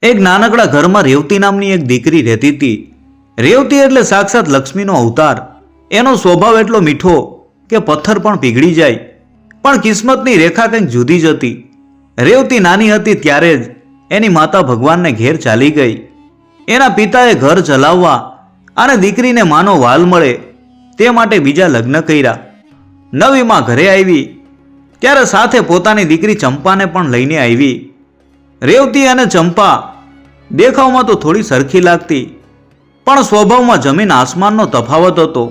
એક નાનકડા ઘરમાં રેવતી નામની એક દીકરી રહેતી હતી. રેવતી એટલે સાક્ષાત લક્ષ્મીનો અવતાર. એનો સ્વભાવ એટલો મીઠો કે પથ્થર પણ પીગળી જાય. પણ કિસ્મતની રેખા કંઈક જુદી જ હતી. રેવતી નાની હતી ત્યારે જ એની માતા ભગવાનને ઘેર ચાલી ગઈ. એના પિતાએ ઘર ચલાવવા અને દીકરીને માનો વાલ મળે તે માટે બીજા લગ્ન કર્યા. નવી માં ઘરે આવી ત્યારે સાથે પોતાની દીકરી ચંપાને પણ લઈને આવી. રેવતી અને ચંપા દેખાવમાં તો થોડી સરખી લાગતી, પણ સ્વભાવમાં જમીન આસમાનનો તફાવત હતો.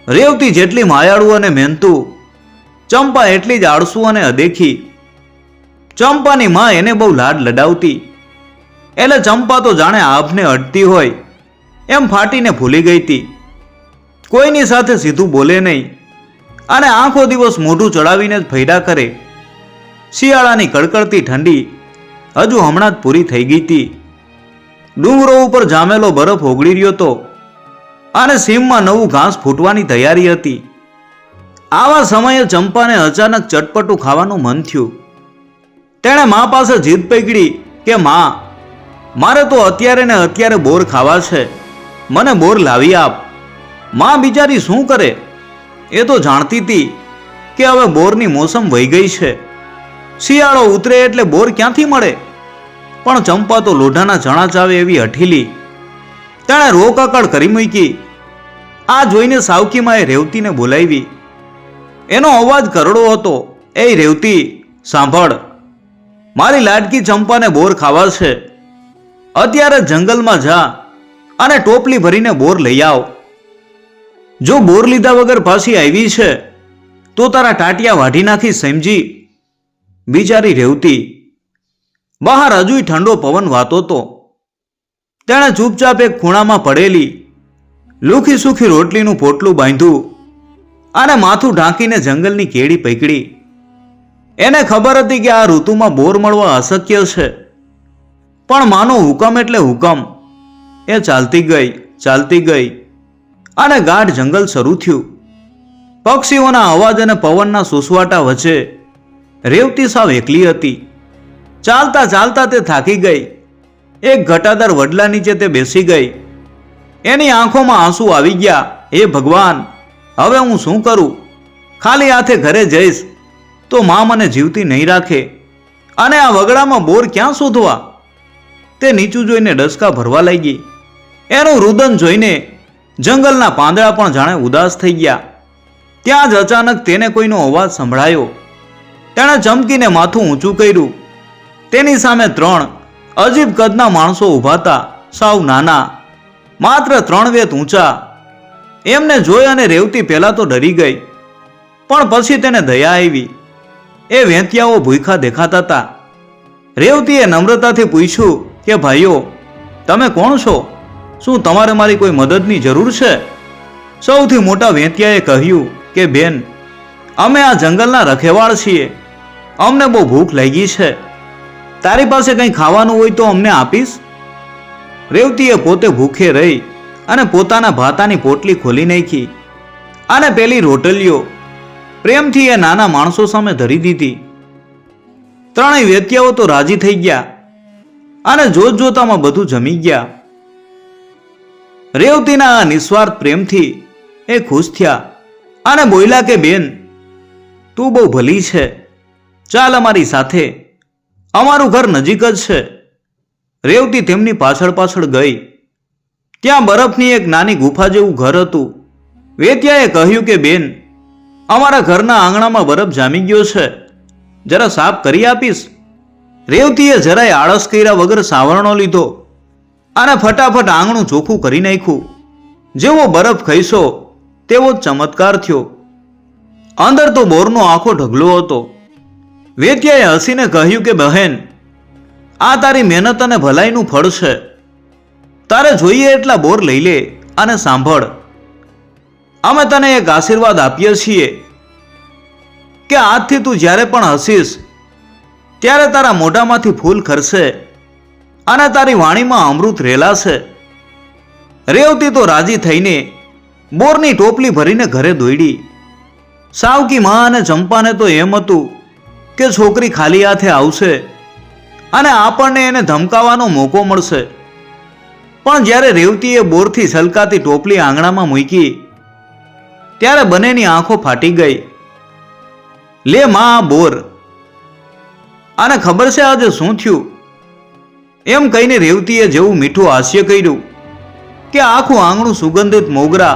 રેવતી જેટલી માયાળુ અને મહેનતુ, ચંપા એટલી જ આળસુ અને અદેખી. ચંપાની માં એને બહુ લાડ લડાવતી, એટલે ચંપા તો જાણે આભને અડતી હોય એમ ફાટીને ફૂલી ગઈ હતી. કોઈની સાથે સીધું બોલે નહીં અને આખો દિવસ મોઢું ચડાવીને જ ફૈડા કરે. શિયાળાની કડકડતી ઠંડી હજુ હમણાં જ પૂરી થઈ ગઈ હતી. ડુંગરો ઉપર જામેલો બરફ ઓગળી રહ્યો હતો અને સીમમાં નવું ઘાસ ફૂટવાની તૈયારી હતી. આવા સમયે ચંપાને અચાનક ચટપટું ખાવાનું મન થયું. તેણે મા પાસે જીદ પકડી કે માં, મારે તો અત્યારે ને અત્યારે બોર ખાવા છે, મને બોર લાવી આપ. માં બિચારી શું કરે? એ તો જાણતી હતી કે હવે બોરની મોસમ વહી ગઈ છે. શિયાળો ઉતરે એટલે બોર ક્યાંથી મળે? પણ ચંપા તો લોઢાના ચણા ચાવે એવી હઠીલી. તેણે રોકકડ કરી મૂકી. આ જોઈને સાવકીમાએ રેવતીને બોલાવી. એનો અવાજ કરડો હતો. એ રેવતી, સાંભળ, મારી લાડકી ચંપાને બોર ખાવા છે. અત્યારે જંગલમાં જા અને ટોપલી ભરીને બોર લઈ આવ. જો બોર લીધા વગર પાછી આવી છે તો તારા ટાટિયા વાઢી નાખી, સમજી? બિચારી રેવતી. બહાર હજુય ઠંડો પવન વાતો હતો. તેણે ચૂપચાપ એક ખૂણામાં પડેલી લુખી સુખી રોટલીનું પોટલું બાંધ્યું અને માથું ઢાંકીને જંગલની કેડી પકડી. એને ખબર હતી કે આ ઋતુમાં બોર મળવા અશક્ય છે, પણ માનો હુકમ એટલે હુકમ. એ ચાલતી ગઈ અને ગાઢ જંગલ શરૂ થયું. પક્ષીઓના અવાજ અને પવનના સુસવાટા વચ્ચે રેવતી સાવ એકલી હતી. ચાલતા ચાલતા તે થાકી ગઈ. એક ઘટાદાર વડલા નીચે તે બેસી ગઈ. એની આંખોમાં આંસુ આવી ગયા. હે ભગવાન, હવે હું શું કરું? ખાલી હાથે ઘરે જઈશ તો માં મને જીવતી નહીં રાખે, અને આ વગડામાં બોર ક્યાં શોધવા? તે નીચું જોઈને ડસકા ભરવા લાગી. એનું રુદન જોઈને જંગલના પાંદડા પણ જાણે ઉદાસ થઈ ગયા. ત્યાં જ અચાનક તેને કોઈનો અવાજ સંભળાયો. તેણે ચમકીને માથું ઊંચું કર્યું. તેની સામે 3 અજીબ કદના માણસો ઊભા હતા, સાવ નાના, માત્ર 3 વેત ઊંચા. એમને જોઈ અને રેવતી પહેલા તો ડરી ગઈ, પણ પછી તેને દયા આવી. એ વેંતિયાઓ ભૂખા દેખાતા હતા. રેવતીએ નમ્રતાથી પૂછ્યું કે ભાઈઓ, તમે કોણ છો? શું તમારે મારી કોઈ મદદની જરૂર છે? સૌથી મોટા વેંતિયાએ કહ્યું કે બેન, અમે આ જંગલના રખેવાળ છીએ. અમને બહુ ભૂખ લાગી છે. તારી પાસે કંઈ ખાવાનું હોય તો અમને આપીશ? રેવતીએ પોતે ભૂખે રહી અને પોતાના ભાતાની પોટલી ખોલી નાખી અને પેલી રોટલીઓ પ્રેમથી એ નાના માણસો સામે ધરી દીધી. 3 વેત્યાઓ તો રાજી થઈ ગયા અને જોત જોતામાં બધું જમી ગયા. રેવતીના આ નિસ્વાર્થ પ્રેમથી એ ખુશ થયા અને બોલ્યા કે બેન, તું બહુ ભલી છે, ચાલ અમારી સાથે, અમારું ઘર નજીક જ છે. રેવતી તેમની પાછળ પાછળ ગઈ. ત્યાં બરફની એક નાની ગુફા જેવું ઘર હતું. વેત્યાએ કહ્યું કે બેન, અમારા ઘરના આંગણામાં બરફ જામી ગયો છે, જરા સાફ કરી આપીશ? રેવતીએ જરાય આળસ કર્યા વગર સાવરણો લીધો અને ફટાફટ આંગણું ચોખ્ખું કરી નાખ્યું. જેવો બરફ ખઈશો તેવો જ ચમત્કાર થયો. અંદર તો બોરનો આખો ઢગલો હતો. વેત્યાએ હસીને કહ્યું કે બહેન, આ તારી મહેનત અને ભલાઈનું ફળ છે. તારે જોઈએ એટલા બોર લઈ લે અને સાંભળ, અમે તને એક આશીર્વાદ આપીએ છીએ કે આજથી તું જ્યારે પણ હસીશ ત્યારે તારા મોઢામાંથી ફૂલ ખરશે અને તારી વાણીમાં અમૃત રેલાશે. રેવતી તો રાજી થઈને બોરની ટોપલી ભરીને ઘરે દોડી. સાવકી માં અને ચંપાને તો એમ હતું કે છોકરી ખાલી હાથે આવશે અને આપણને એને ધમકાવવાનો મોકો મળશે. પણ જ્યારે રેવતીએ બોરથી છલકાતી ટોપલી આંગણામાં મૂકી ત્યારે બંનેની આંખો ફાટી ગઈ. લે માં આ બોર, આને ખબર છે આજે શું થયું? એમ કહીને રેવતીએ જેવું મીઠું હાસ્ય કર્યું કે આખું આંગણું સુગંધિત મોગરા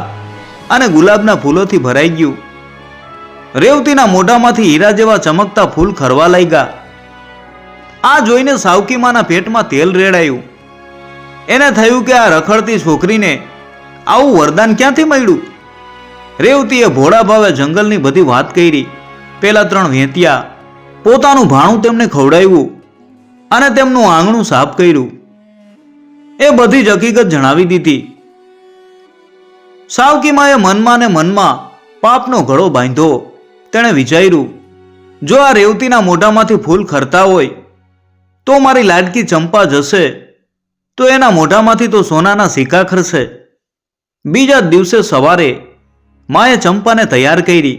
અને ગુલાબના ફૂલોથી ભરાઈ ગયું. રેવતીના મોઢામાંથી હીરા જેવા ચમકતા ફૂલ ખરવા લાગ્યા. આ જોઈને સાવકીમાના પેટમાં તેલ રેડાયું. એને થયું કે આ રખડતી છોકરીને આવું વરદાન ક્યાંથી મળ્યું? રેવતીએ ભોળા ભાવે જંગલની બધી વાત કરી. પેલા 3 વેત્યા, પોતાનું ભાણું તેમને ખવડાવ્યું અને તેમનું આંગણું સાફ કર્યું. એ બધી જ હકીકત જણાવી દીધી. સાવકીમાએ મનમાં ને મનમાં પાપનો ઘડો બાંધ્યો. તેણે વિચાર્યું, જો આ રેવતીના મોઢામાંથી ફૂલ ખરતા હોય તો મારી લાડકી ચંપા જશે તો એના મોઢામાંથી તો સોનાના સિક્કા ખરશે. બીજા જ દિવસે સવારે માએ ચંપાને તૈયાર કરી.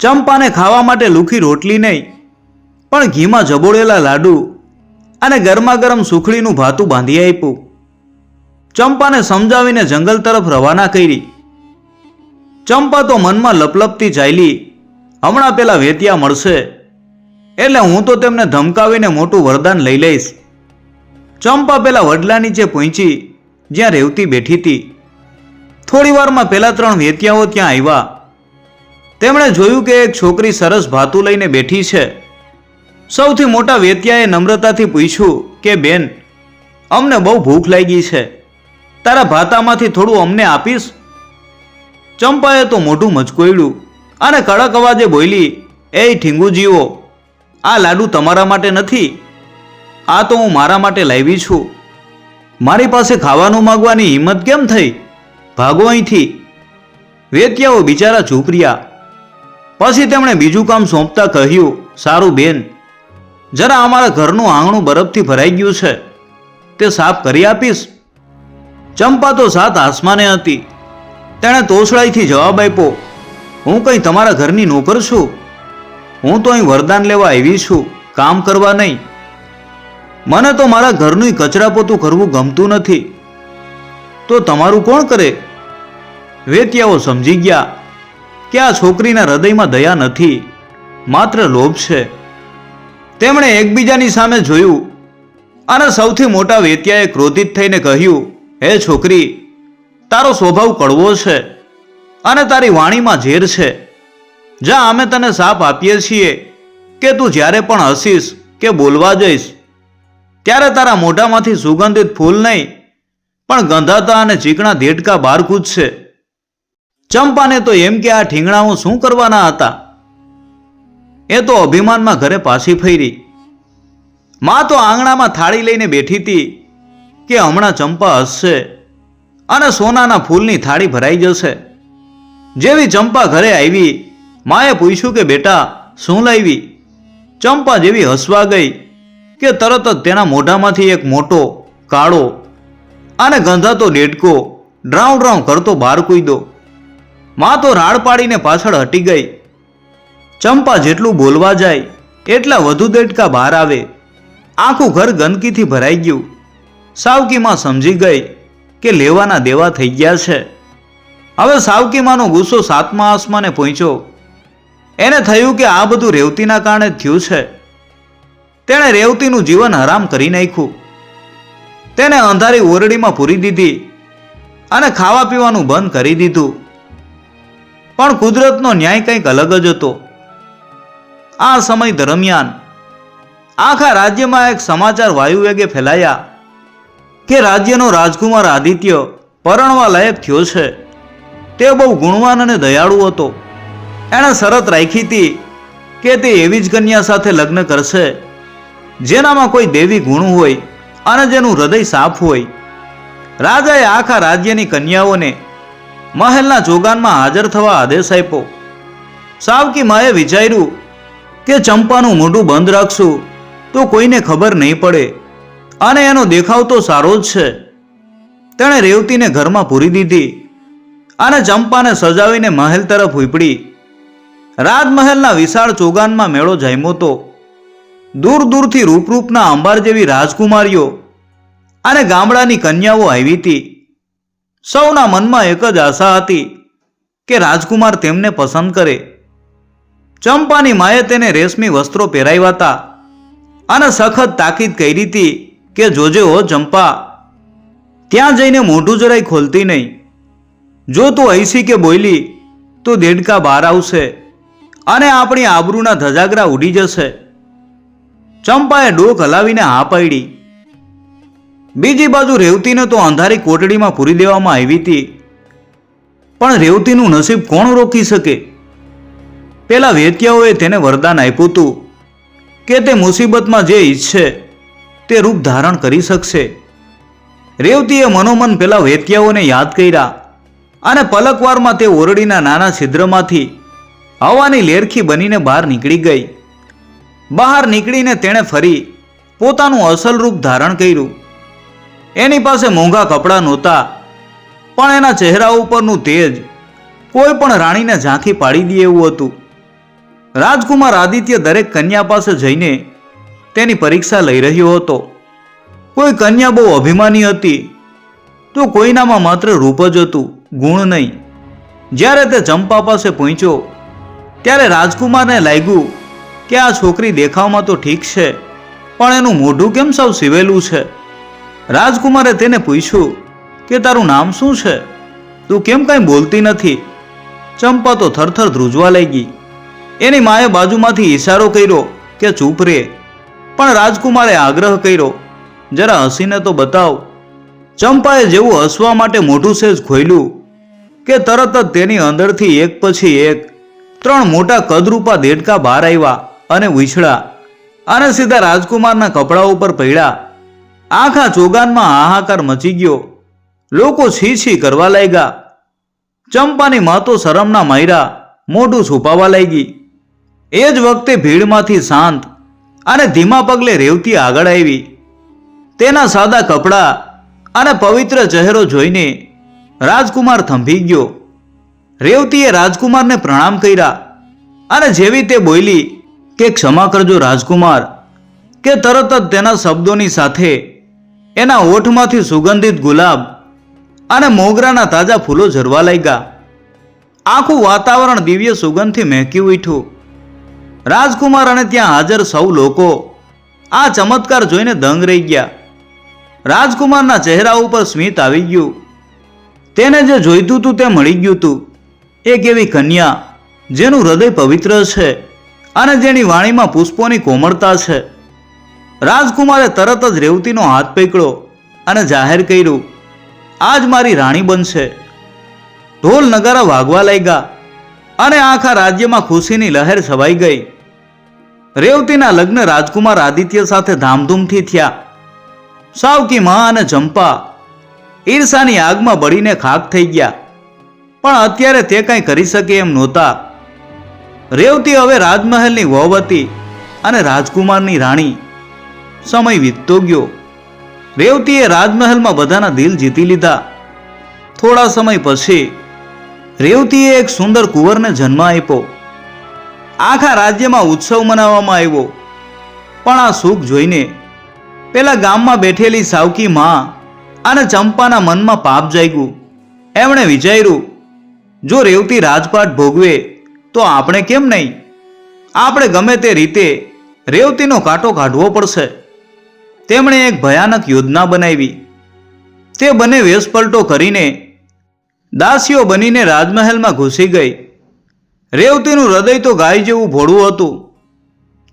ચંપાને ખાવા માટે લુખી રોટલી નહીં પણ ઘીમાં જબોળેલા લાડુ અને ગરમા ગરમ સુખડીનું ભાતું બાંધી આપ્યું. ચંપાને સમજાવીને જંગલ તરફ રવાના કરી. ચંપા તો મનમાં લપલપતી ચાલી, હમણાં પેલા વેત્યા મળશે એટલે હું તો તેમને ધમકાવીને મોટું વરદાન લઈ લઈશ. ચંપા પેલા વડલા નીચે પહોંચી જ્યાં રેવતી બેઠી હતી. થોડી વારમાં પેલા 3 વેત્યાઓ ત્યાં આવ્યા. તેમણે જોયું કે એક છોકરી સરસ ભાતું લઈને બેઠી છે. સૌથી મોટા વેત્યાએ નમ્રતાથી પૂછ્યું કે બેન, અમને બહુ ભૂખ લાગી છે, તારા ભાતામાંથી થોડું અમને આપીશ? ચંપાએ તો મોઢું મચકોડ્યું અને કડક અવાજે બોલી, એ ઠીંગુજીઓ, આ લાડુ તમારા માટે નથી, આ તો હું મારા માટે લાવી છું. મારી પાસે ખાવાનું માંગવાની હિંમત કેમ થઈ? ભાગો અહીંથી. વેત્યાઓ બિચારા ચૂપ રહ્યા. પછી તેમણે બીજું કામ સોંપતા કહ્યું, સારું બેન, જરા અમારા ઘરનું આંગણું બરફથી ભરાઈ ગયું છે, તે સાફ કરી આપીશ? ચંપા તો 7 આસમાને હતી. તેણે તોછડાઈથી જવાબ આપ્યો, હું કંઈ તમારા ઘરની નોકર છું? હું તો અહીં વરદાન લેવા આવી છું, કામ કરવા નહીં. મને તો મારા ઘરનું કચરાપોતું કરવું ગમતું નથી. તો તમારું કોણ કરે? વેત્યાઓ સમજી ગયા કે આ છોકરીના હૃદયમાં દયા નથી, માત્ર લોભ છે. તેમણે એકબીજાની સામે જોયું અને સૌથી મોટા વેત્યાએ ક્રોધિત થઈને કહ્યું, હે છોકરી, તારો સ્વભાવ કડવો છે અને તારી વાણીમાં ઝેર છે. જા, અમે તને સાપ આપીએ છીએ કે તું જ્યારે પણ હસીશ કે બોલવા જઈશ ત્યારે તારા મોઢામાંથી સુગંધિત ફૂલ નહીં પણ ગંધાતા અને ચીકણા દેડકા બહાર કૂદશે. ચંપાને તો એમ કે આ ઠીંગણાઓ શું કરવાના હતા. એ તો અભિમાનમાં ઘરે પાછી ફરી. માં તો આંગણામાં થાળી લઈને બેઠી હતી કે હમણાં ચંપા હસશે અને સોનાના ફૂલની થાળી ભરાઈ જશે. જેવી ચંપા ઘરે આવી, માએ પૂછ્યું કે બેટા શું લાવી? ચંપા જેવી હસવા ગઈ કે તરત જ તેના મોઢામાંથી એક મોટો કાળો અને ગંધાતો દેડકો ડ્રાઉં ડ્રાઉં કરતો બહાર કૂદ્યો. માં તો રાડ પાડીને પાછળ હટી ગઈ. ચંપા જેટલું બોલવા જાય એટલા વધુ દેડકા બહાર આવે. આખું ઘર ગંદકીથી ભરાઈ ગયું. સાવકીમાં સમજી ગઈ કે લેવાના દેવા થઈ ગયા છે. હવે સાવકીમાંનો ગુસ્સો 7મા આસમાને પહોંચ્યો. એને થયું કે આ બધું રેવતીના કારણે જ થયું છે. તેણે રેવતીનું જીવન હરામ કરી નાખ્યું. તેને અંધારી ઓરડીમાં પૂરી દીધી અને ખાવા પીવાનું બંધ કરી દીધું. પણ કુદરતનો ન્યાય કંઈક અલગ જ હતો. આ સમય દરમિયાન આખા રાજ્યમાં એક સમાચાર વાયુવેગે ફેલાયા કે રાજ્યનો રાજકુમાર આદિત્ય પરણવા લાયક થયો છે. તે બહુ ગુણવાન અને દયાળુ હતો. એણે શરત રાખી હતી કે તે એવી જ કન્યા સાથે લગ્ન કરશે જેનામાં કોઈ દેવી ગુણ હોય અને જેનું હૃદય સાફ હોય. રાજાએ આખા રાજ્યની કન્યાઓને મહેલના ચોગાનમાં હાજર થવા આદેશ આપ્યો. સાવકી માએ વિચાર્યું કે ચંપાનું મોઢું બંધ રાખશું તો કોઈને ખબર નહીં પડે અને એનો દેખાવ તો સારો જ છે. તેણે રેવતીને ઘરમાં પૂરી દીધી અને ચંપાને સજાવીને મહેલ તરફ ઉપડી. રાજમહેલના વિશાળ ચોગાનમાં મેળો જામ્યો હતો. દૂર દૂરથી રૂપરૂપના અંબાર જેવી રાજકુમારીઓ અને ગામડાની કન્યાઓ આવી હતી. સૌના મનમાં એક જ આશા હતી કે રાજકુમાર તેમને પસંદ કરે. ચંપાની માએ તેને રેશમી વસ્ત્રો પહેરાવ્યા હતા અને સખત તાકીદ કરી હતી કે જોજે હો ચંપા, ત્યાં જઈને મોઢું જરાય ખોલતી નહીં. જો તું હૈસી કે બોલી તો દેડકા બહાર આવશે અને આપણી આબરૂના ધજાગરા ઉડી જશે. ચંપાએ ડોક હલાવીને હા પાડી. બીજી બાજુ રેવતીને તો અંધારી કોટડીમાં પૂરી દેવામાં આવી હતી. પણ રેવતીનું નસીબ કોણ રોકી શકે? પેલા વેત્યાઓએ તેને વરદાન આપ્યું હતું કે તે મુસીબતમાં જે ઈચ્છે તે રૂપ ધારણ કરી શકશે. રેવતીએ મનોમન પેલા વેત્યાઓને યાદ કર્યા અને પલકવારમાં તે ઓરડીના નાના છિદ્રમાંથી હવાની લેરખી બનીને બહાર નીકળી ગઈ. બહાર નીકળીને તેણે ફરી પોતાનું અસલ રૂપ ધારણ કર્યું. એની પાસે મોંઘા કપડાં નહોતા, પણ એના ચહેરા ઉપરનું તેજ કોઈ પણ રાણીને ઝાંખી પાડી દે એવું હતું. રાજકુમાર આદિત્ય દરેક કન્યા પાસે જઈને તેની પરીક્ષા લઈ રહ્યો હતો. કોઈ કન્યા બહુ અભિમાની હતી તો કોઈનામાં માત્ર રૂપ જ હતું, ગુણ નહીં. જ્યારે તે ચંપા પાસે પહોંચ્યો ત્યારે રાજકુમારને લાગ્યું કે આ છોકરી દેખાવમાં તો ઠીક છે, પણ એનું મોઢું કેમ સાવ સિવેલું છે. રાજકુમારે તેને પૂછ્યું કે તારું નામ શું છે? તું કેમ કાંઈ બોલતી નથી? ચંપા તો થરથર ધ્રુજવા લાગી. એની માએ બાજુમાંથી ઈશારો કર્યો કે ચૂપ રે, પણ રાજકુમારે આગ્રહ કર્યો, જરા હસીને તો બતાવ. ચંપાએ જેવું હસવા માટે મોઢું સેજ ખોલ્યું કે તરત જ તેની અંદરથી એક પછી એક 3 મોટા કદરૂપા દેડકા બહાર આવ્યા અને ઉછળ્યા અને સીધા રાજકુમારના કપડા ઉપર પડ્યા. આખા ચોગાનમાં હાહાકાર મચી ગયો. લોકો છી છી કરવા લાગ્યા. ચંપાની મા તો શરમના માયરા મોઢું છુપાવા લાગી. એ જ વખતે ભીડમાંથી શાંત અને ધીમા પગલે રેવતી આગળ આવી. તેના સાદા કપડાં અને પવિત્ર ચહેરો જોઈને રાજકુમાર થંભી ગયો. રેવતીએ રાજકુમારને પ્રણામ કર્યા અને જેવી તે બોલી કે ક્ષમા કરજો રાજકુમાર, કે તરત જ તેના શબ્દોની સાથે એના ઓઠમાંથી સુગંધિત ગુલાબ અને મોગરાના તાજા ફૂલો ઝરવા લાગ્યા. આખું વાતાવરણ દિવ્ય સુગંધથી મહેકી ઉઠ્યું. રાજકુમાર અને ત્યાં હાજર સૌ લોકો આ ચમત્કાર જોઈને દંગ રહી ગયા. રાજકુમારના ચહેરા ઉપર સ્મિત આવી ગયું. તેને જે જોઈતું હતું તે મળી ગયું હતું. એક એવી કન્યા જેનું હૃદય પવિત્ર છે અને જેની વાણીમાં પુષ્પોની કોમળતા છે. રાજકુમારે તરત જ રેવતીનો હાથ પકડ્યો અને જાહેર કર્યું, આજ મારી રાણી બનશે. ઢોલ નગારા વાગવા લાગ્યા અને આખા રાજ્યમાં ખુશીની લહેર છવાઈ ગઈ. રેવતીના લગ્ન રાજકુમાર આદિત્ય સાથે ધામધૂમથી થયા. સાવકી મા અને ચંપા ઈર્ષાની આગમાં બળીને ખાક થઈ ગયા, પણ અત્યારે તે કંઈ કરી શકે એમ નહોતા. રેવતી હવે રાજમહેલની વહુ હતી અને રાજકુમારની રાણી. સમય વીતતો ગયો. રેવતીએ રાજમહેલમાં બધાના દિલ જીતી લીધા. થોડા સમય પછી રેવતીએ એક સુંદર કુંવરને જન્મ આપ્યો. આખા રાજ્યમાં ઉત્સવ મનાવવામાં આવ્યો. પણ આ સુખ જોઈને પેલા ગામમાં બેઠેલી સાવકી મા અને ચંપાના મનમાં પાપ જાગ્યું. એમણે વિચાર્યું, જો રેવતી રાજપાટ ભોગવે તો આપણે કેમ નહીં? આપણે ગમે તે રીતે રેવતીનો કાંટો કાઢવો પડશે. તેમણે એક ભયાનક યોજના બનાવી. તે બંને વેશપલટો કરીને દાસીઓ બનીને રાજમહેલમાં ઘૂસી ગઈ. રેવતીનું હૃદય તો ગાય જેવું ભોળું હતું.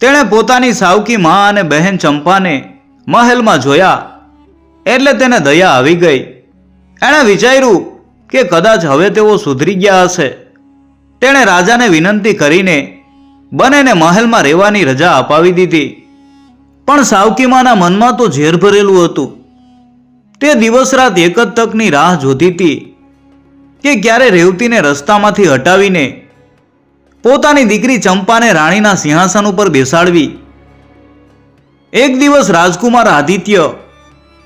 તેણે પોતાની સાવકી મા અને બહેન ચંપાને મહેલમાં જોયા એટલે તેને દયા આવી ગઈ. એણે વિચાર્યું કે કદાચ હવે તેઓ સુધરી ગયા હશે. તેણે રાજાને વિનંતી કરીને બંનેને મહેલમાં રહેવાની રજા અપાવી દીધી. પણ સાવકીમાના મનમાં તો ઝેર ભરેલું હતું. તે દિવસ રાત એક જ તકની રાહ જોતી હતી કે ક્યારે રેવતીને રસ્તામાંથી હટાવીને પોતાની દીકરી ચંપાને રાણીના સિંહાસન ઉપર બેસાડવી. એક દિવસ રાજકુમાર આદિત્ય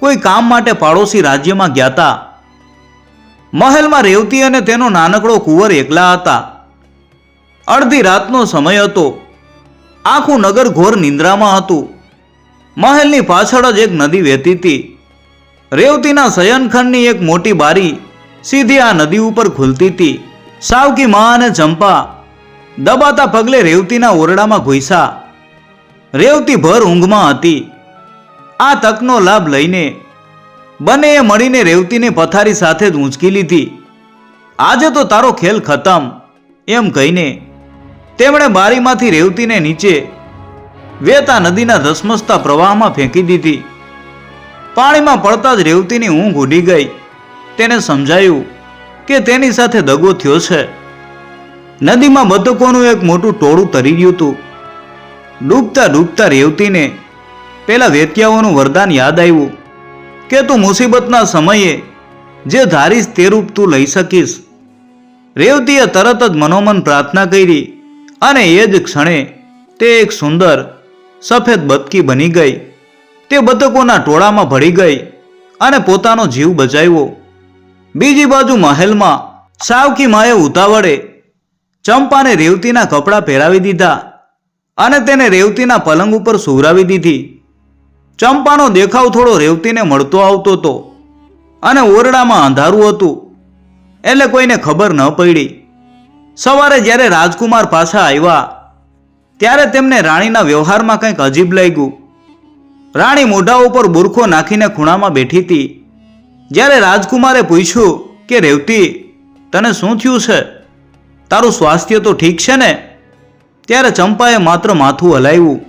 કોઈ કામ માટે પાડોશી રાજ્યમાં ગયા હતા. મહેલમાં રેવતી અને તેનો નાનકડો કુંવર એકલા હતા. અડધી રાતનો સમય હતો. આખું નગર ઘોર નિંદ્રામાં હતું. મહેલની પાછળ જ એક નદી વહેતી હતી. રેવતીના શયનખંડની એક મોટી બારી સીધી આ નદી ઉપર ખુલતી હતી. સાવકી મા અને ચંપા દબાતા પગલે રેવતીના ઓરડામાં ઘૂસ્યા. રેવતી ભર ઊંઘમાં હતી. આ તકનો લાભ લઈને બંનેએ મળીને રેવતીને પથારી સાથે જ ઊંચકી લીધી. આજે તો તારો ખેલ ખતમ એમ કહીને તેમણે બારીમાંથી રેવતીને નીચે વહેતા નદીના ધસમસતા પ્રવાહમાં ફેંકી દીધી. પાણીમાં પડતા જ રેવતીની ઊંઘ ઉડી ગઈ. તેને સમજાયું કે તેની સાથે દગો થયો છે. નદીમાં બતકોનું એક મોટું ટોળું તરી ગયું હતું. ડૂબતા ડૂબતા રેવતીને પેલા વેત્યાઓનું વરદાન યાદ આવ્યું કે તું મુસીબતના સમયે જે ધારીશ તે રૂપ તું લઈ શકીશ. રેવતીએ તરત જ મનોમન પ્રાર્થના કરી અને એ જ ક્ષણે તે એક સુંદર સફેદ બતકી બની ગઈ. તે બતકોના ટોળામાં ભળી ગઈ અને પોતાનો જીવ બચાવ્યો. બીજી બાજુ મહેલમાં સાવકી માએ ઉતાવળે ચંપાને રેવતીના કપડાં પહેરાવી દીધા અને તેને રેવતીના પલંગ ઉપર સુવરાવી દીધી. ચંપાનો દેખાવ થોડો રેવતીને મળતો આવતો હતો અને ઓરડામાં અંધારું હતું એટલે કોઈને ખબર ન પડી. સવારે જ્યારે રાજકુમાર પાછા આવ્યા ત્યારે તેમને રાણીના વ્યવહારમાં કંઈક અજીબ લાગ્યું. રાણી મોઢા ઉપર બુરખો નાખીને ખૂણામાં બેઠી હતી. જ્યારે રાજકુમારે પૂછ્યું કે રેવતી, તને શું થયું છે? તારું સ્વાસ્થ્ય તો ઠીક છે ને? ત્યારે ચંપાએ માત્ર માથું હલાવ્યું.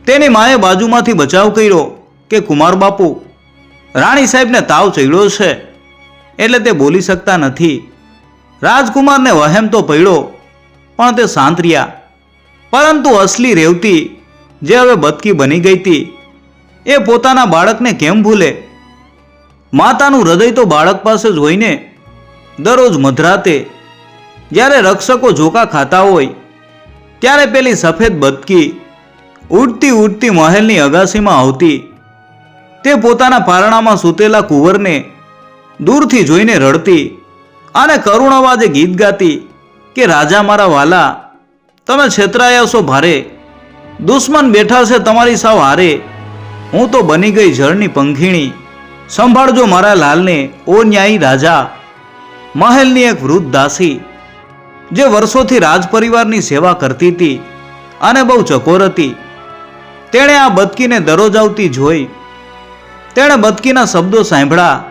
તેની માએ બાજુમાંથી બચાવ કર્યો કે કુમાર બાપુ, રાણી સાહેબને તાવ ચડ્યો છે એટલે તે બોલી શકતા નથી. રાજકુમારને વહેમ તો પડ્યો પણ તે શાંત રહ્યા. પરંતુ અસલી રેવતી જે હવે બતકી બની ગઈ હતી એ પોતાના બાળકને કેમ ભૂલે? માતાનું હૃદય તો બાળક પાસે જ હોય ને. દરરોજ મધરાતે જ્યારે રક્ષકો ઝોકા ખાતા હોય ત્યારે પેલી સફેદ બતકી ઉડતી ઉડતી મહેલની અગાસીમાં આવતી. તે પોતાના પારણામાં સૂતેલા કુંવરને દૂરથી જોઈને રડતી અને કરુણ અવાજે ગીત ગાતી કે રાજા મારા વાલા, તમે છેતરાયા છો ભારે, દુશ્મન બેઠા છે તમારી સાવ હારે. હું તો બની ગઈ જળની પંખીણી, સંભાળજો મારા લાલને ઓ ન્યાયી રાજા. મહેલની એક વૃદ્ધ દાસી જે વર્ષોથી રાજપરિવારની સેવા કરતી હતી અને બહુ ચકોર હતી, તેણે આ બતકીને દરરોજ આવતી જોઈ. તેણે બતકીના શબ્દો સાંભળ્યા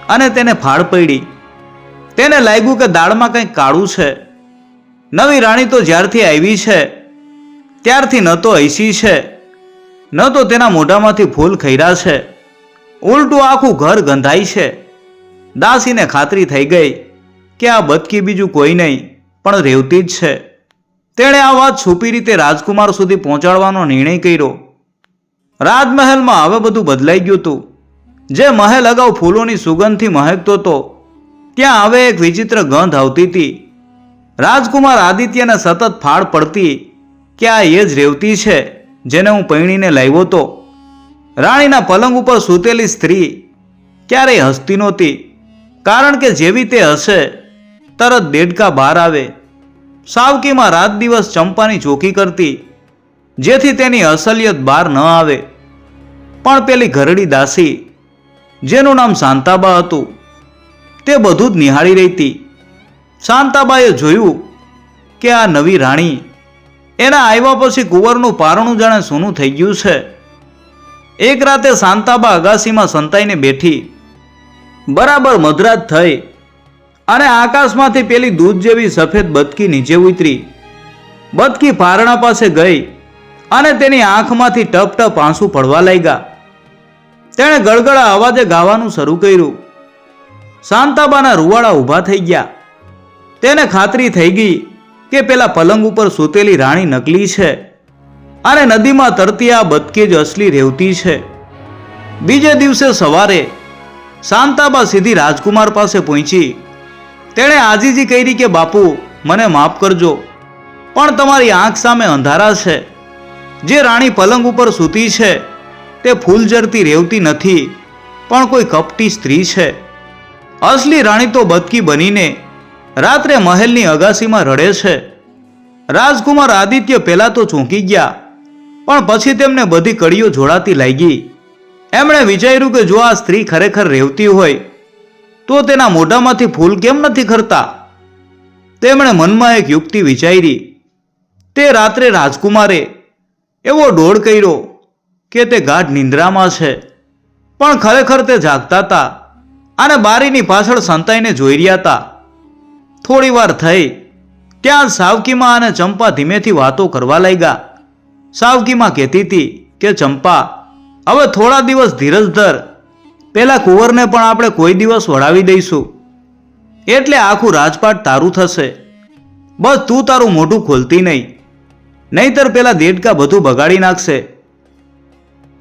અને તેને ફાળ પડી. તેને લાગ્યું કે દાળમાં કંઈક કાળું છે. નવી રાણી તો જ્યારથી આવી છે ત્યારથી ન તો હૈસી છે ન તો તેના મોઢામાંથી ફૂલ ખૈરા છે, ઉલટું આખું ઘર ગંધાય છે. દાસીને ખાતરી થઈ ગઈ કે આ બતકી બીજું કોઈ નહીં પણ રેવતી જ છે. તેણે આ વાત છુપી રીતે રાજકુમાર સુધી પહોંચાડવાનો નિર્ણય કર્યો. રાજમહેલમાં હવે બધું બદલાઈ ગયું હતું. જે મહેલ અગાઉ ફૂલોની સુગંધથી મહેકતો હતો ત્યાં હવે એક વિચિત્ર ગંધ આવતી હતી. રાજકુમાર આદિત્યને સતત ફાળ પડતી કે આ એ જ રેવતી છે જેને હું પૈણીને લાવ્યો હતો. રાણીના પલંગ ઉપર સૂતેલી સ્ત્રી ક્યારેય હસતી નહોતી, કારણ કે જેવી તે હશે તરત દેડકા બહાર આવે. સાવકીમાં રાત દિવસ ચંપાની ચોકી કરતી જેથી તેની અસલિયત બહાર ન આવે. પણ પેલી ઘરડી દાસી જેનું નામ શાંતાબા હતું તે બધું જ નિહાળી રહી હતી. શાંતાબાએ જોયું કે આ નવી રાણી એના આવ્યા પછી કુંવરનું પારણું જાણે સૂનું થઈ ગયું છે. એક રાતે શાંતાબા અગાસીમાં સંતાઈને બેઠી. બરાબર મધરાત થઈ અને આકાશમાંથી પેલી દૂધ જેવી સફેદ બતકી નીચે ઉતરી. બતકી પારણા પાસે ગઈ અને તેની આંખમાંથી ટપ ટપ આંસુ પડવા લાગ્યા. તેણે ગળગળા અવાજે ગાવાનું શરૂ કર્યું. શાંતાબાના રૂવાડા ઊભા થઈ ગયા. તેને ખાતરી થઈ ગઈ કે પેલા પલંગ ઉપર સૂતેલી રાણી નકલી છે અને નદીમાં તરતી આ બતકી જ અસલી રેવતી છે. બીજે દિવસે સવારે શાંતાબા સીધી રાજકુમાર પાસે પહોંચી. તેણે આજીજી કરી કે બાપુ, મને માફ કરજો, પણ તમારી આંખ સામે અંધારા છે. જે રાણી પલંગ ઉપર સૂતી છે તે ફૂલઝરતી રેવતી નથી પણ કોઈ કપટી સ્ત્રી છે. અસલી રાણી તો બતકી બનીને રાત્રે મહેલની અગાસીમાં રડે છે. રાજકુમાર આદિત્ય પહેલા તો ચોંકી ગયા, પણ પછી તેમને બધી કડીઓ જોડાતી લાગી. એમણે વિચાર્યું કે જો આ સ્ત્રી ખરેખર રેવતી હોય તો તેના મોઢામાંથી ફૂલ કેમ નથી ખરતા. તેમણે મનમાં એક યુક્તિ વિચારી. તે રાત્રે રાજકુમારે એવો ડોળ કર્યો કે તે ગાઢ નિંદ્રામાં છે, પણ ખરેખર તે જાગતા હતા અને બારીની પાછળ સંતાઈને જોઈ રહ્યા હતા. થોડી વાર થઈ ત્યાં સાવકીમાં અને ચંપા ધીમેથી વાતો કરવા લાગ્યા. સાવકીમાં કહેતી હતી કે ચંપા, હવે થોડા દિવસ ધીરજ ધર. પેલા કુંવરને પણ આપણે કોઈ દિવસ વળાવી દઈશું, એટલે આખું રાજપાટ તારું થશે. બસ તું તારું મોઢું ખોલતી નહીં, નહીતર પેલા દેડકા બધું બગાડી નાખશે.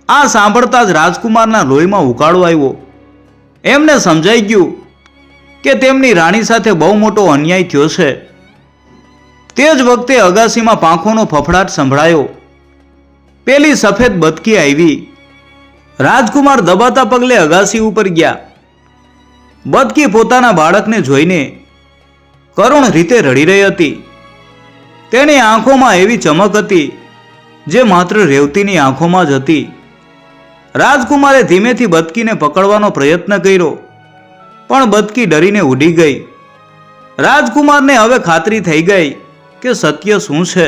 આ સાંભળતા જ રાજકુમારના લોહીમાં ઉકાળો આવ્યો. એમને સમજાઈ ગયું કે તેમની રાણી સાથે બહુ મોટો અન્યાય થયો છે. તે જ વખતે અગાસીમાં પાંખોનો ફફડાટ સંભળાયો. પેલી સફેદ બતકી આવી. રાજકુમાર દબાતા પગલે અગાસી ઉપર ગયા. બતકી પોતાના બાળકને જોઈને કરુણ રીતે રડી રહી હતી. તેની આંખોમાં એવી ચમક હતી જે માત્ર રેવતીની આંખોમાં જ હતી. રાજકુમારે ધીમેથી બતકીને પકડવાનો પ્રયત્ન કર્યો, પણ બતકી ડરીને ઉડી ગઈ. રાજકુમારને હવે ખાતરી થઈ ગઈ કે સત્ય શું છે.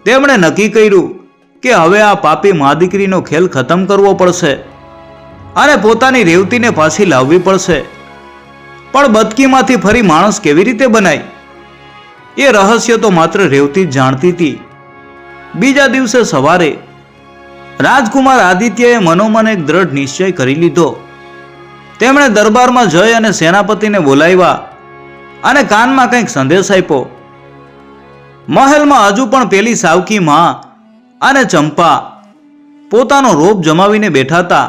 તેમણે નક્કી કર્યું કે હવે આ પાપી મા દીકરીનો ખેલ ખતમ કરવો પડશે અને પોતાની રેવતીને પાછી લાવવી પડશે. પણ બતકીમાંથી ફરી માણસ કેવી રીતે બનાય, એ રહસ્ય તો માત્ર રેવતી જ જાણતી હતી. બીજા દિવસે સવારે રાજકુમાર આદિત્યએ મનોમન એક દ્રઢ નિશ્ચય કરી લીધો. તેમણે દરબારમાં જઈ અને સેનાપતિને બોલાવ્યા અને કાનમાં કંઈક સંદેશ આપ્યો. મહેલમાં હજુ પણ પેલી સાવકી માં અને ચંપા પોતાનો રોપ જમાવીને બેઠા હતા.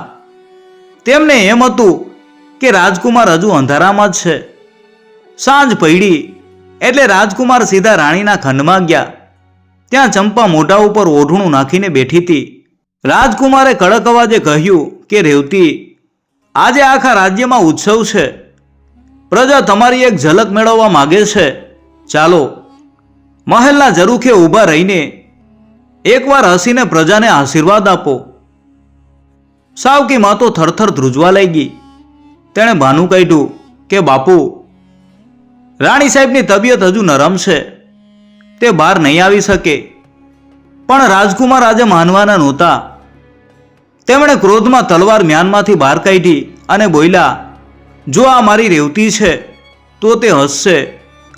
તેમને એમ હતું કે રાજકુમાર હજુ અંધારામાં જ છે. સાંજ પડી એટલે રાજકુમાર સીધા રાણીના ખંડમાં ગયા. ત્યાં ચંપા મોઢા ઉપર ઓઢણું નાખીને બેઠી હતી. રાજકુમારે કડક અવાજે કહ્યું કે રેવતી, આજે આખા રાજ્યમાં ઉત્સવ છે. પ્રજા તમારી એક ઝલક મેળવવા માગે છે. ચાલો મહેલના ઝરૂખે ઊભા રહીને એકવાર હસીને પ્રજાને આશીર્વાદ આપો. સાવકી માં તો થરથર ધ્રુજવા લાગી. તેણે બહાનું કાઢ્યું કે બાપુ, રાણી સાહેબની તબિયત હજુ નરમ છે, તે બહાર નહીં આવી શકે. પણ રાજકુમાર આજે માનવાના નહોતા. તેમણે ક્રોધમાં તલવાર મ્યાનમાંથી બહાર કાઢી અને બોલ્યા, જો આ મારી રેવતી છે તો તે હસશે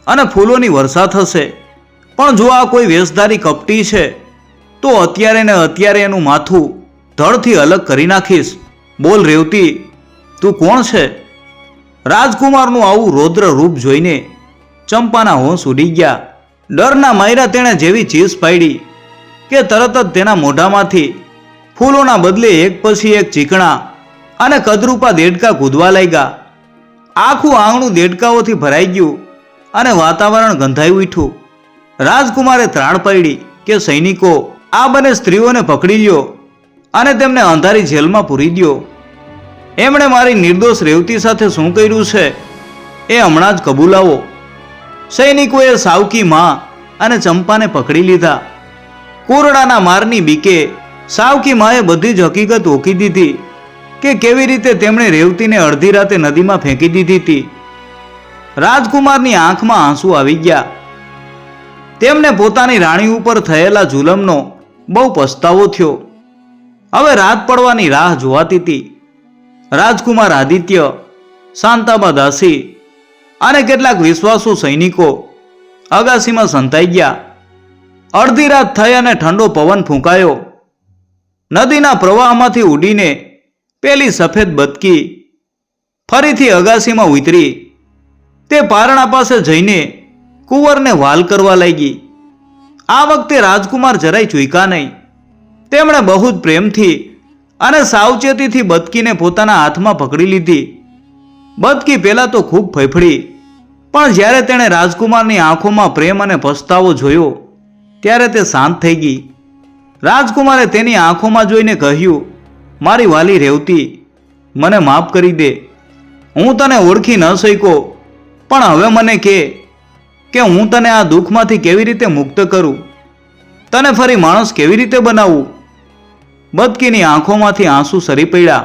અને ફૂલોની વર્ષા થશે, પણ જો આ કોઈ વેશધારી કપટી છે તો અત્યારે ને અત્યારે એનું માથું ધડથી અલગ કરી નાખીશ. બોલ રેવતી, તું કોણ છે? રાજકુમારનું આવું રૌદ્ર રૂપ જોઈને ચંપાના હોંશ ઉડી ગયા. ડરના માયરા તેણે જેવી ચીસ પાડી કે તરત જ તેના મોઢામાંથી ફૂલોના બદલે એક પછી એક ચીકણા અને કદરૂપા દેડકા કૂદવા લાગ્યા. આખું આંગણું દેડકાઓથી ભરાઈ ગયું અને વાતાવરણ ગંધાઈ ઉઠ્યું. રાજકુમારે ત્રાણ પાડી કે સૈનિકો, આ બંને સ્ત્રીઓને પકડી લ્યો અને તેમને અંધારી જેલમાં પૂરી દો. એમણે મારી નિર્દોષ રેવતી સાથે શું કર્યું છે એ હમણાં જ કબૂલાવો. સૈનિકોએ સાવકી માં અને ચંપાને પકડી લીધા. કોરડાના મારની બીકે સાવકી માએ બધી જ હકીકત ઓકી દીધી કે કેવી રીતે તેમણે રેવતીને અડધી રાતે નદીમાં ફેંકી દીધી હતી. રાજકુમારની આંખમાં આંસુ આવી ગયા. તેમને પોતાની રાણી ઉપર થયેલા જુલમનો બહુ પસ્તાવો થયો. હવે રાત પડવાની રાહ જોવાતી હતી. રાજકુમાર આદિત્ય, શાંતાબા દાસી અને કેટલાક વિશ્વાસુ સૈનિકો અગાસીમાં સંતાઈ ગયા. અડધી રાત થઈ અને ઠંડો પવન ફૂંકાયો. નદીના પ્રવાહમાંથી ઉડીને પેલી સફેદ બતકી ફરીથી અગાસીમાં ઉતરી. તે પારણા પાસે જઈને કુંવરને વાલ કરવા લાગી. આ વખતે રાજકુમાર જરાય ચૂક્યા નહીં. તેમણે બહુ જ પ્રેમથી અને સાવચેતીથી બતકીને પોતાના હાથમાં પકડી લીધી. બતકી પહેલા તો ખૂબ ફફડી, પણ જ્યારે તેણે રાજકુમારની આંખોમાં પ્રેમ અને પસ્તાવો જોયો ત્યારે તે શાંત થઈ ગઈ. રાજકુમારે તેની આંખોમાં જોઈને કહ્યું, મારી વાલી રેવતી, મને માફ કરી દે. હું તને ઓળખી ન શક્યો, પણ હવે મને કે કે હું તને આ દુઃખમાંથી કેવી રીતે મુક્ત કરું, તને ફરી માણસ કેવી રીતે બનાવું. બદકીની આંખોમાંથી આંસુ સરી પડ્યા.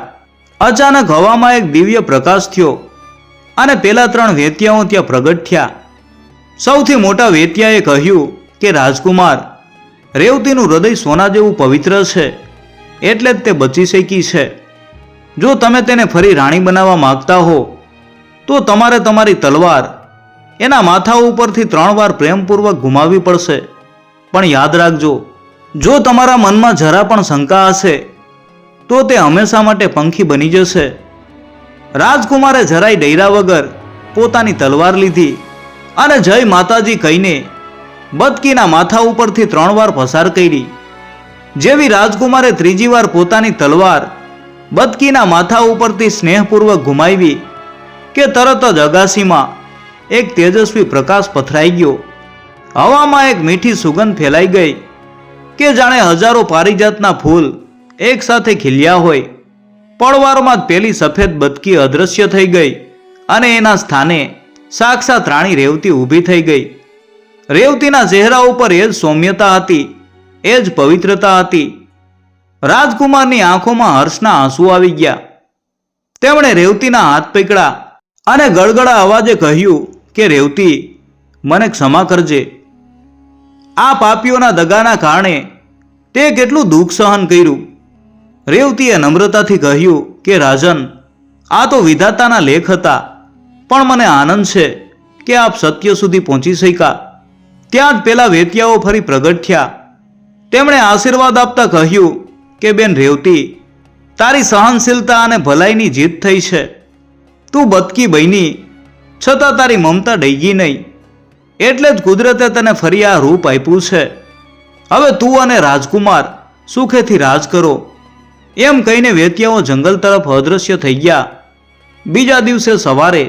અચાનક હવામાં એક દિવ્ય પ્રકાશ થયો અને પેલા 3 વેત્યાઓ ત્યાં પ્રગટ થયા. સૌથી મોટા વેત્યાએ કહ્યું કે રાજકુમાર, રેવતીનું હૃદય સોના જેવું પવિત્ર છે, એટલે જ તે બચી શકી છે. જો તમે તેને ફરી રાણી બનાવવા માંગતા હો તો તમારે તમારી તલવાર એના માથા ઉપરથી 3 વાર પ્રેમપૂર્વક ઘુમાવવી પડશે. પણ યાદ રાખજો, જો તમારા મનમાં જરા પણ શંકા હશે તો તે હંમેશા માટે પંખી બની જશે. રાજકુમારે જરાય ડર્યા વગર પોતાની તલવાર લીધી અને જય માતાજી કહીને બદકીના માથા ઉપરથી 3 વાર પસાર કરી. જેવી રાજકુમારે ત્રીજી વાર પોતાની તલવાર બદકીના માથા ઉપરથી સ્નેહપૂર્વક ઘુમાવી કે તરત જ અગાસીમાં એક તેજસ્વી પ્રકાશ પથરાઈ ગયો. હવામાં એક મીઠી સુગંધ ફેલાઈ ગઈ કે જાણે હજારો પારિજાતના ફૂલ એક સાથે ખીલ્યા હોય. પળવારમાં જ પેલી સફેદ બદકી અદૃશ્ય થઈ ગઈ અને એના સ્થાને સાક્ષાત રાણી રેવતી ઊભી થઈ ગઈ. રેવતીના ચહેરા ઉપર એ જ સૌમ્યતા હતી, એ જ પવિત્રતા હતી. રાજકુમારની આંખોમાં હર્ષના આંસુ આવી ગયા. તેમણે રેવતીના હાથ પકડ્યા અને ગળગળા અવાજે કહ્યું કે રેવતી, મને ક્ષમા કરજે. આ પાપીઓના દગાના કારણે તે કેટલું દુઃખ સહન કર્યું. રેવતીએ નમ્રતાથી કહ્યું કે રાજન, આ તો વિધાતાના લેખ હતા, પણ મને આનંદ છે કે આપ સત્ય સુધી પહોંચી શક્યા. ત્યાં જ પેલા વેત્યાઓ ફરી પ્રગટ થયા. તેમણે આશીર્વાદ આપતા કહ્યું કે બેન રેવતી, તારી સહનશીલતા અને ભલાઈની જીત થઈ છે. તું બદકી બની છતાં તારી મમતા ડગી નહીં, એટલે જ કુદરતે તને ફરી આ રૂપ આપ્યું છે. હવે તું અને રાજકુમાર સુખેથી રાજ કરો. એમ કહીને વેત્યાઓ જંગલ તરફ અદૃશ્ય થઈ ગયા. બીજા દિવસે સવારે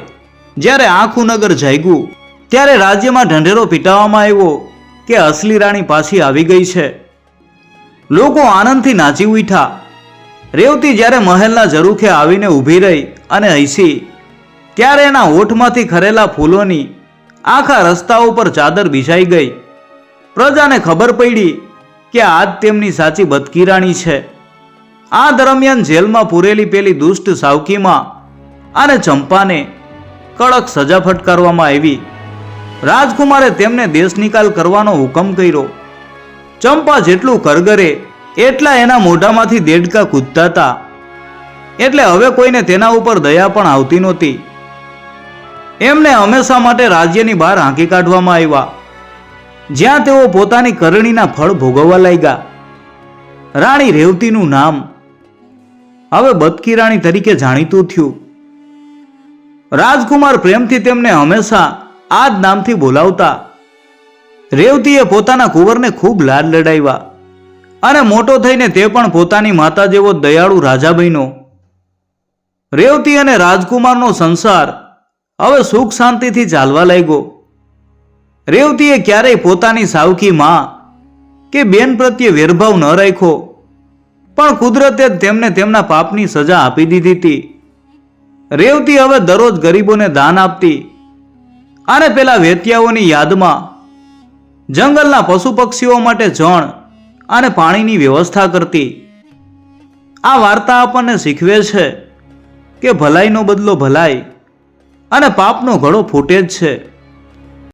જ્યારે આખું નગર જાગ્યું ત્યારે રાજ્યમાં ઢંઢેરો પીટાવવામાં આવ્યો કે અસલી રાણી પાછી આવી ગઈ છે. લોકો આનંદથી નાચી ઉઠ્યા. રેવતી જ્યારે મહેલના ઝરૂખે આવીને ઊભી રહી અને હસી, ત્યારે એના હોઠમાંથી ખરેલા ફૂલોની આખા રસ્તા ઉપર ચાદર બિછાઈ ગઈ. પ્રજાને ખબર પડી કે આજ તેમની સાચી બદકી રાણી છે. આ દરમિયાન જેલમાં પૂરેલી પેલી દુષ્ટ સાવકીમાં અને ચંપાને કડક સજા ફટકારવામાં આવી. રાજકુમારે તેમને દેશ નિકાલ કરવાનો હુકમ કર્યો. ચંપા જેટલું કરગરે એટલા એના મોઢામાંથી દેડકા કૂદતા હતા, એટલે હવે કોઈને તેના ઉપર દયા પણ આવતી નહોતી. એમને હંમેશા માટે રાજ્યની બહાર હાંકી કાઢવામાં આવ્યા, જ્યાં તેઓ પોતાની કરણીના ફળ ભોગવવા લાગ્યા. રાણી રેવતીનું નામ હવે બદકી રાણી તરીકે જાણીતું થયું. રાજકુમાર પ્રેમથી તેમને હંમેશા આ જ નામથી બોલાવતા. રેવતીએ પોતાના કુંવરને ખૂબ લાડ લડાવ્યા અને મોટો થઈને તે પણ પોતાની માતા જેવો દયાળુ રાજા બન્યો. રેવતી અને રાજકુમારનો સંસાર હવે સુખ શાંતિથી ચાલવા લાગ્યો. રેવતીએ ક્યારેય પોતાની સાવકી માં કે બેન પ્રત્યે વેરભાવ ન રાખ્યો, પણ કુદરતે તેમને તેમના પાપની સજા આપી દીધી હતી. રેવતી હવે દરરોજ ગરીબોને દાન આપતી અને પેલા વેત્યાઓની યાદમાં જંગલના પશુ પક્ષીઓ માટે જણ અને પાણીની વ્યવસ્થા કરતી. આ વાર્તા આપણને શીખવે છે કે ભલાઈનો બદલો ભલાઈ અને પાપનો ઘડો ફૂટે જ છે.